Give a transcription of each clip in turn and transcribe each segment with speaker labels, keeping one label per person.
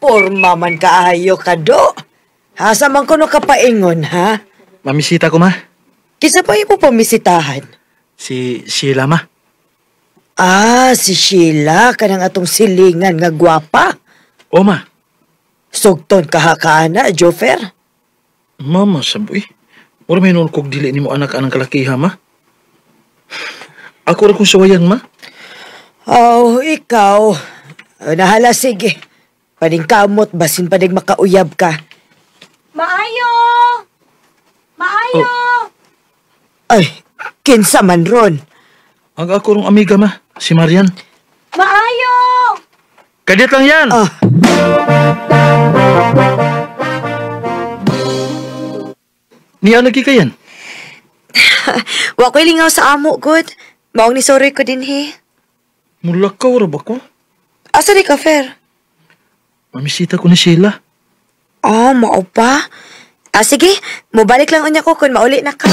Speaker 1: Porma man kaayo ka, do. Hasa man ko no kapaingon, ha?
Speaker 2: Mamisita ko, ma.
Speaker 1: Kisa pa ipo pamisitahan?
Speaker 2: Si Sheila, ma.
Speaker 1: Ah, si Sheila, kanang atong silingan nga gwapa.
Speaker 2: O, ma.
Speaker 1: Sugton kahakaana, Jofer.
Speaker 2: Mama, saboy. Wala may noon kog dili ni mo anak-anang kalakiha, ma. Ako rin kong sawayan, ma.
Speaker 1: Oh, ikaw. Nahala, sige. Pading kamot, basin pading makauyab ka.
Speaker 3: Maayo! Maayo!
Speaker 1: Ay, kinsa man ron.
Speaker 2: Ang ako rong amiga, ma. Si Marian.
Speaker 3: Maayo!
Speaker 2: Kadit lang yan!
Speaker 1: Ah,
Speaker 2: Niya lagi ka yan?
Speaker 1: wa ko'y lingaw sa amo, good. Maong ni sorry ko din, he.
Speaker 2: Mulakaw ra ba ko?
Speaker 1: Asa di ka, Fer?
Speaker 2: Mamisita ko ni Sheila.
Speaker 1: Oh, mao pa. Ah, sige. Mubalik lang unya ko kung mauli na ka.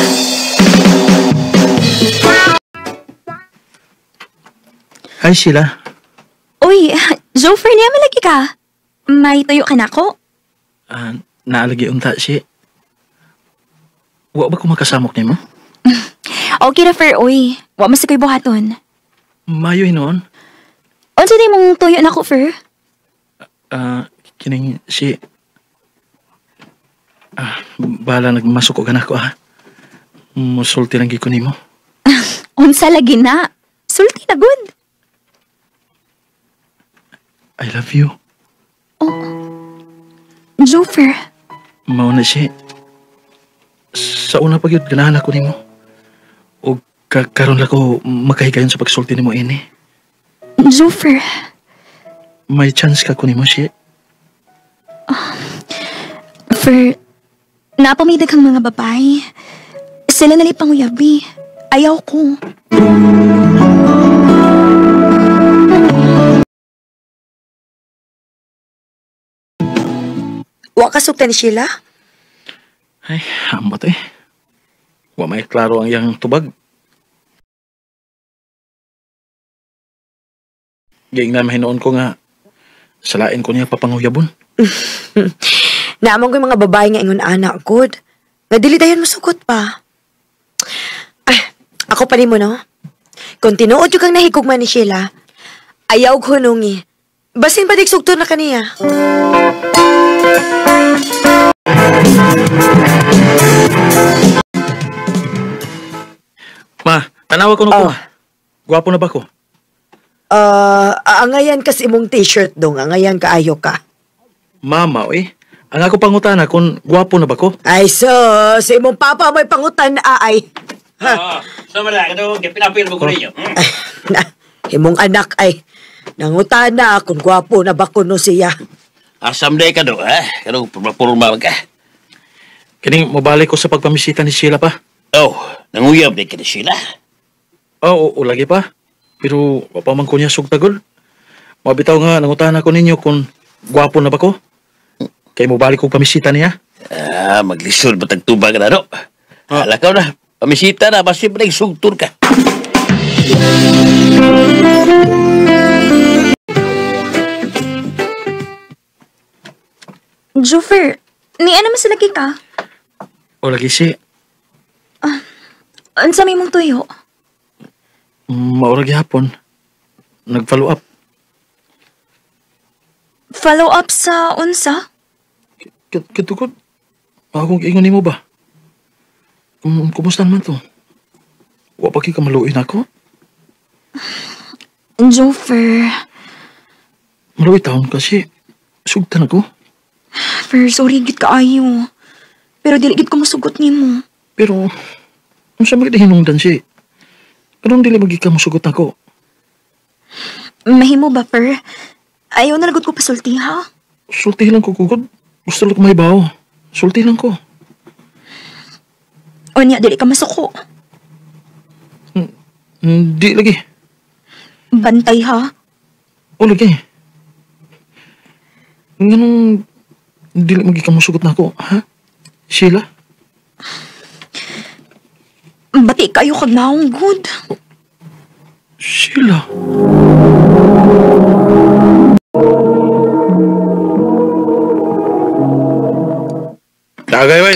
Speaker 2: Hi, Sheila.
Speaker 3: Uy, Jofer, niya malagi ka. May tuyo ka na ko?
Speaker 2: Naalagi unta si. Wa ba ko makasamok ni mo?
Speaker 3: Okay na, Fer, uy. Wa mas ko'y buhaton.
Speaker 2: Mayo noon.
Speaker 3: Unsa di mong tuyo na ko, Fer?
Speaker 2: Kining si... Bala nagmasok ko ganak ko, ha? Musulti lang giko nimo.
Speaker 3: Unsa lagi na? Sulti na, good.
Speaker 2: I love you.
Speaker 3: Jofer,
Speaker 2: Mao na si. Sa una pag yun, ganahan ako nimo. O karon lang ko makahigayon sa pagsulti nimo ini.
Speaker 3: Jofer.
Speaker 2: May chance ka ko nimo si.
Speaker 3: Fer, napamidag kang mga babae. Sila nalipang uyabi. Ayaw ko.
Speaker 1: Wa ka sugta ni Sheila?
Speaker 2: Ay, ambat eh. Wa may klaro ang yang tubag. Giing na mahinoon ko nga salain ko niya papanguyabon.
Speaker 1: Naamang ko yung mga babae nga ingon anak, good. Nga dili dayon masugot pa. Ay, ako pa ni mo, no? Kung tinuod yung kang nahigugman ni Sheila, ayaw ko hunungi. Basin pa sugto na kaniya.
Speaker 2: Ma, tanawa ko ko. Gwapo na ba ko?
Speaker 1: Angayan kas imong t-shirt dong, angayan kaayo ka.
Speaker 2: Mama, eh. Ang ako pangutana kung gwapo na ba ko?
Speaker 1: Ay, si imong papa may pangutan ay.
Speaker 4: So malaki ito, pinapil mo ko ninyo.
Speaker 1: Na, imong anak ay nangutana kung gwapo na ba kuno siya.
Speaker 4: Someday ka do, ha? Kano, purma ka.
Speaker 2: Kining mabalik ko sa pagpamisita ni Sheila pa.
Speaker 4: Oh, nanguyab din ka na sila.
Speaker 2: Oo, lagi pa. Pero wapaman ko niya sugtagol. Mabitaw nga, nangutana ko ninyo kung gwapo na ba ko. Kaya mabalik ko pamisita niya.
Speaker 4: Maglisod ba tagtubag na, no? Alakaw na, pamisita na, basta pa nagsugtur ka.
Speaker 3: Jofer, ni ano mas lagi ka?
Speaker 2: O lagi si,
Speaker 3: Unsa may mong tuyo?
Speaker 2: maurag hapon. Nag-follow up.
Speaker 3: Follow up sa unsa?
Speaker 2: Katukod. Akong ingon ni mo ba? Kumusta naman to? Wa pa ka maluin ako?
Speaker 3: Jofer,
Speaker 2: Maluwi taon kasi. Sugtan ako.
Speaker 3: Fer, sorry gid kaayo. Pero dili gid ko masugot nimo.
Speaker 2: Pero, ang sa mga hinungdan si, anong dili magika mo sugot ako?
Speaker 3: Mahimo ba, Fer? Ayaw na lagot ko pasulti, ha?
Speaker 2: Sulti lang ko, kugod. Gusto lang ko mahibaw. Sulti lang ko.
Speaker 3: O niya, dili ka masuko.
Speaker 2: Di lagi.
Speaker 3: Bantay, ha?
Speaker 2: O lagi. Ganun, dili magika mo sugot na ako, ha? Sheila?
Speaker 3: Bati kayo kag naong good.
Speaker 2: Sheila?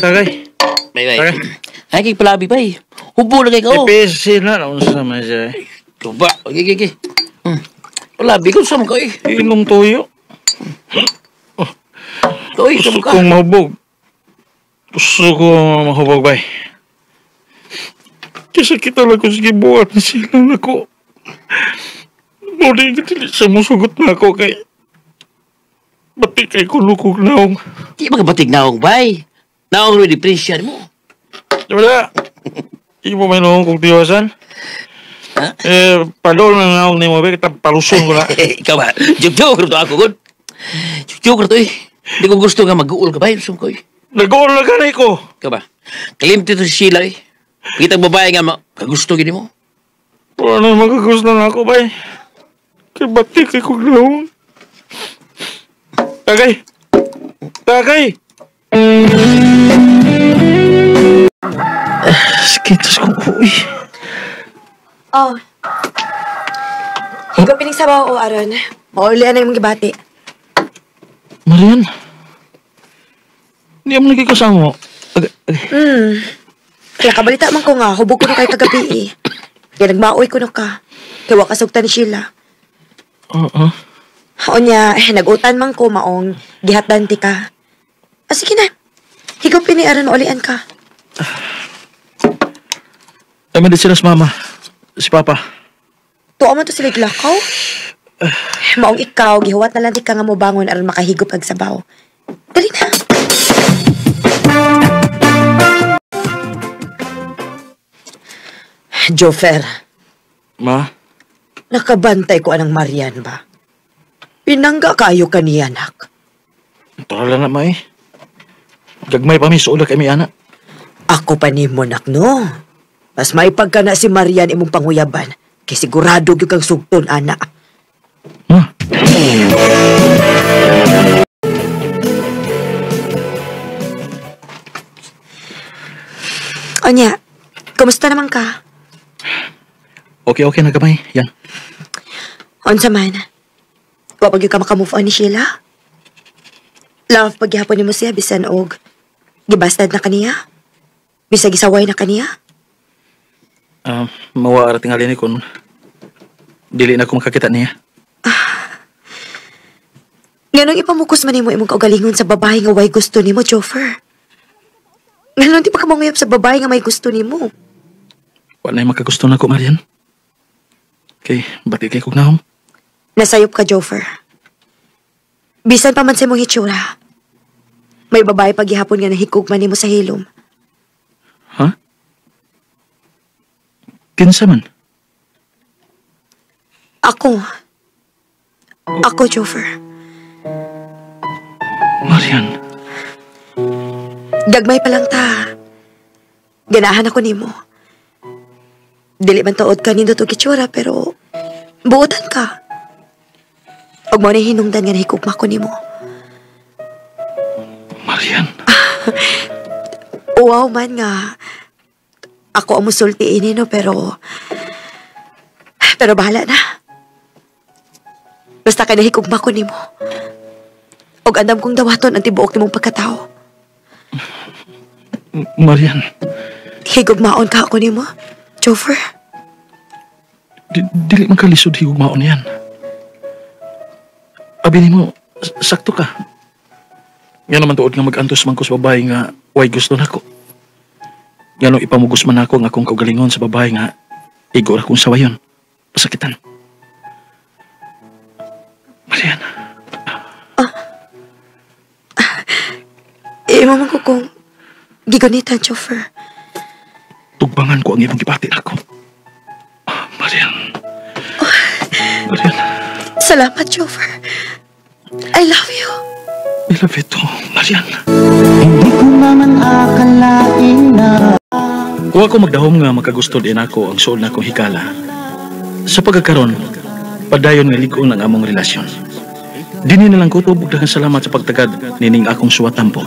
Speaker 2: tagay.
Speaker 4: Bay, bay.
Speaker 2: Tagay.
Speaker 4: Ay, kay palabi, bay. Hubo na kay ko.
Speaker 2: Ipisi na, naon sa mga siya.
Speaker 4: Tuba. Okay. Palabi ko sa mga eh.
Speaker 2: Inom toyo.
Speaker 4: Toy, sa
Speaker 2: Gusto
Speaker 4: mga.
Speaker 2: kong mahubog. Gusto ko mahubog, bay. Kasi kita lang ko sige buwan na sila na ko. Muli ka sa musugot na ako kay... Batik kay kulukog naong.
Speaker 4: Di ba kabatig naong, bay? Naong rin depression mo.
Speaker 2: Wala. Hindi mo may naong kong tiwasan.
Speaker 4: Ha?
Speaker 2: Padol na naong ni mo, bay. Kita palusong ko na.
Speaker 4: Ikaw ba? Joke to ako, good. Joke to eh. Hindi ko gusto nga mag-uul ka, bay. Gusto ko eh.
Speaker 2: Nag-uol na ganay ko.
Speaker 4: Ikaw ba? Kalimti to si Sheila eh. Kitang babae nga kagusto gini mo.
Speaker 2: Paano magagusto na ako, bay? Kay batik kay kong naong. Tagay! Tagay! Skitos ko po eh.
Speaker 1: Oh. Ikaw piningsabaw o aron. Maulian na yung mga gibati.
Speaker 2: Marian? Hindi mo nagkikasama mo.
Speaker 1: Kaya kabalita man ko nga, hubog ko na kayo kagabi eh. Kaya nagmaoy ko na ka. Kaya wakasugtan ni Sheila.
Speaker 2: Oo.
Speaker 1: O niya, nag-utan man ko maong gihatdanti ka. Sige na. Ikaw piniaran ulian ka.
Speaker 2: Ay, mali sila sa mama. Si Papa.
Speaker 1: Tuwa man to sila glakaw. Maong ikaw, gihuwat na lang di ka nga mo bangon aron makahigop ag sabaw. Dali na. Jofer,
Speaker 2: Ma?
Speaker 1: nakabantay ko anang Marian ba? Pinangga kayo kaniya, anak.
Speaker 2: Tara lang na, ma eh. Gagmay pa mi suula kay mi anak.
Speaker 1: Ako pa ni mo, nak, no? Mas maipagka na si Marian imong panguyaban. Kay sigurado gyud kang sugton, anak.
Speaker 2: Ma?
Speaker 1: Onya, kumusta naman ka?
Speaker 2: Okay, na gamay. Yan.
Speaker 1: Unsa man? Wa pag ka makamove on ni Sheila? Love paghihapon ni mo siya bisan og gibastad na kaniya? Bisag gisaway na kaniya?
Speaker 2: Mawa tingali ni kun dili na ko makakita niya.
Speaker 1: Nganong ipamukos man nimo imong kaugalingon sa babae nga way gusto nimo, Jofer? Nganong di pa ka manguyab sa babae nga may gusto nimo?
Speaker 2: Wala na makagusto na ko, Marian. Kay, bati kay kong naong.
Speaker 1: Nasayop ka, Jofer. Bisan pa man sa imong hitsura. May babae paghihapon nga nahikugman nimo sa hilom.
Speaker 2: Ha? Kinsa man?
Speaker 1: Ako, Jofer.
Speaker 2: Marian.
Speaker 1: Gagmay pa lang ta. Ganahan ako nimo. Dili man tuod ka nindot og itsura, pero buotan ka. Og mo na hinungdan nga nahikugma ko nimo.
Speaker 2: Marian.
Speaker 1: Wow man nga. Ako ang musulti ini, no, pero bahala na. Basta ka nahikugma ko nimo. Og andam kong dawaton ang tibuok nimong pagkatao.
Speaker 2: Marian.
Speaker 1: Higugmaon ka ako nimo, Jofer.
Speaker 2: Dili man kalisod higugmaon yan. Abi nimo, sakto ka. Nga naman tuod nga mag-antos man ko sa babae nga way gusto na ko. Nga nung ipamugos man ako nga akong kaugalingon sa babae nga igor akong sawayon. Pasakitan. Marian.
Speaker 1: Imaman ko kung gigunitan, Jofer.
Speaker 2: Tugbangan ko ang ibang gipati na ako. Marian. Marian.
Speaker 1: Salamat, Jofer. I love you.
Speaker 2: I love you too, Marian.
Speaker 5: Hindi ko naman akalain na
Speaker 2: Kung ako magdahom nga makagusto din ako ang suol na akong hikala. Sa pagkakaroon, padayon nga ligon ang among relasyon. Dini na lang ko tubog daghang salamat sa pagtagad nining akong suwatampo.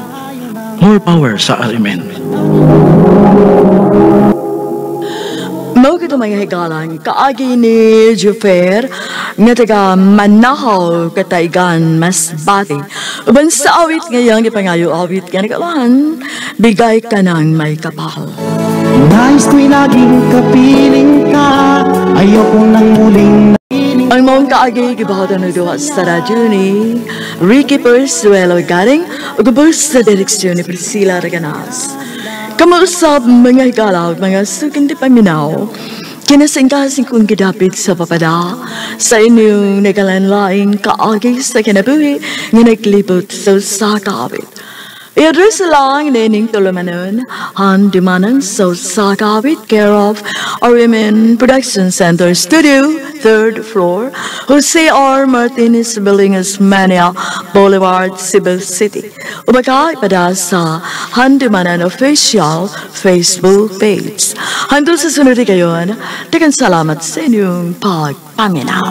Speaker 2: More power sa RMN.
Speaker 6: Mo kito mga higalan, kaagi ni Jufer, nga taga manahaw kataigan mas bati. Uban sa awit ngayang ipangayo awit nga nagawan, bigay ka ng may kapal.
Speaker 5: Nais ko'y laging kapiling ka, ayoko nang muling
Speaker 6: Ang mong kaagi gibahatan na duwa sa radyo ni Ricky Persuelo galing o gabos sa direksyon ni Priscilla Reganas. Kamusap mga higalaw, mga suking di paminaw, kinasingkasing kong gidapit sa papada sa inyong nagalanlaing kaagi sa kinabuhi nga naglibot sa kakabit. I-address lang nining tulumanon, handimanan sa kakabit care of RMN Production Center Studio, 3rd floor, Jose R. Martinez Buildings, Mania Boulevard, Cebu City. Ubaka ipada sa Handimanan Official Facebook page. Handol sa sunod kayon, dagan salamat sa inyong pagpaminaw.